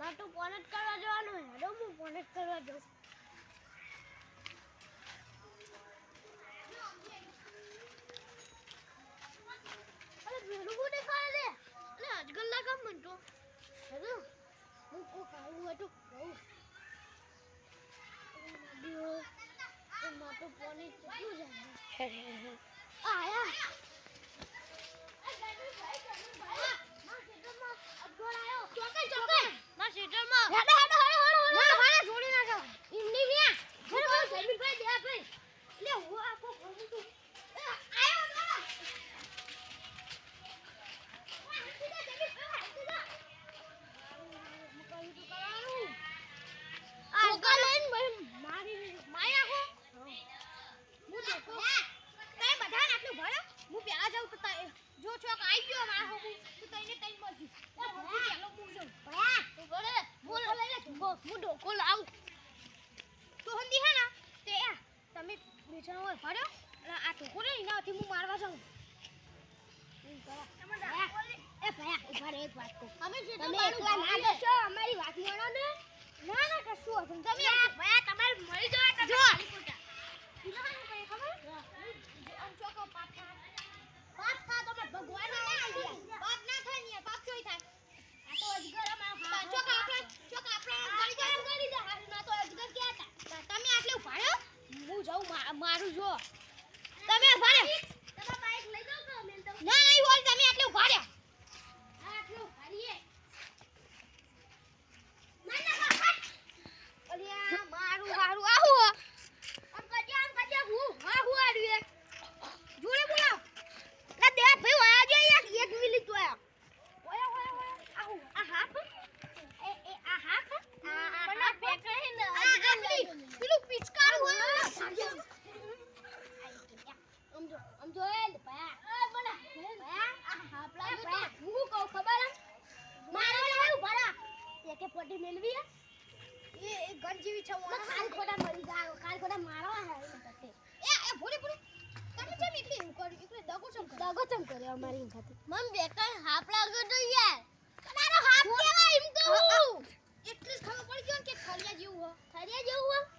મારે તો ફોન જ કરવા જવાનું હેડો હું ફોન જ કરવા જાઉં અરે મેલું કોને ખાય લે અરે આજકાલ ના કામ મન તો હેડો હું કો ખાવું હોય તો ખાવું નદીઓ એ મારે તો ફોન જ કેટલું જાય આયા જો છોક આવી ગયો મારા હોકુ તું તઈને તઈ મજી પેલો હું જઉં તું ગળે બોલ લઈ લે હું ડોકો લાવ તો હંધી હે ના તે તમે બેઠા હોય ભર્યો અને આ ટોકો રે એનાથી હું મારવા જાઉં એ ભયા ઉભા રે એક વાત કહું અમે તમે એકલા ના જશો અમારી વાત માનો ને ના ના કશું હતું તમે ભયા તમારે મળી જવા તમે ખાલી ખોટા ખબર આમ ચોકો પાછા બાપ થા તો મત ભગવાન ના આવી બાપ ના થાય ને બાપ જોઈ થાય આ તો અજગર અમાર ચોક આપણે ગળી દે ના તો અજગર કે હતા તમે આટલે ઉભાડ્યો હું જાઉં મારું જો તમે ઉભાડે તમારા બાઈક લઈ જાવ કે મેં તો ના નહીં હોય તમે આટલે ઉભાડ્યા આટલે ઉભાડીએ ના બાપ અલ્યા મારું હારું આહુ આમ કજ્યા હું હું આડ્યું જોડે બોલાવ ના દે ભાઈ ઓયા જે એક મિનિટ તો ઓયા આહુ આ હાફ એ આ હાફ મને પેકે હે ને પેલું પિચકાર હોય સમજો એ ભયા બડા ભયા આ હાફ લાગે હું કહું ખબર મારો લેવું ભરા એકે પોટી મેલવી એ ગન જેવી છે કાલ ખોડા મરી જાવ કાલ ખોડા મારવા હે એ ભોરી ભોરી તમે કેમ એટલી હું કરી એટલે દગો ચમ કરે અમારી ખાતે મમ બેટા હાફ લાગે તો યાર તારો હાફ કેવા એમ કહું એટલે જ ખબર પડી ગયો કે ખરિયા જેવું હો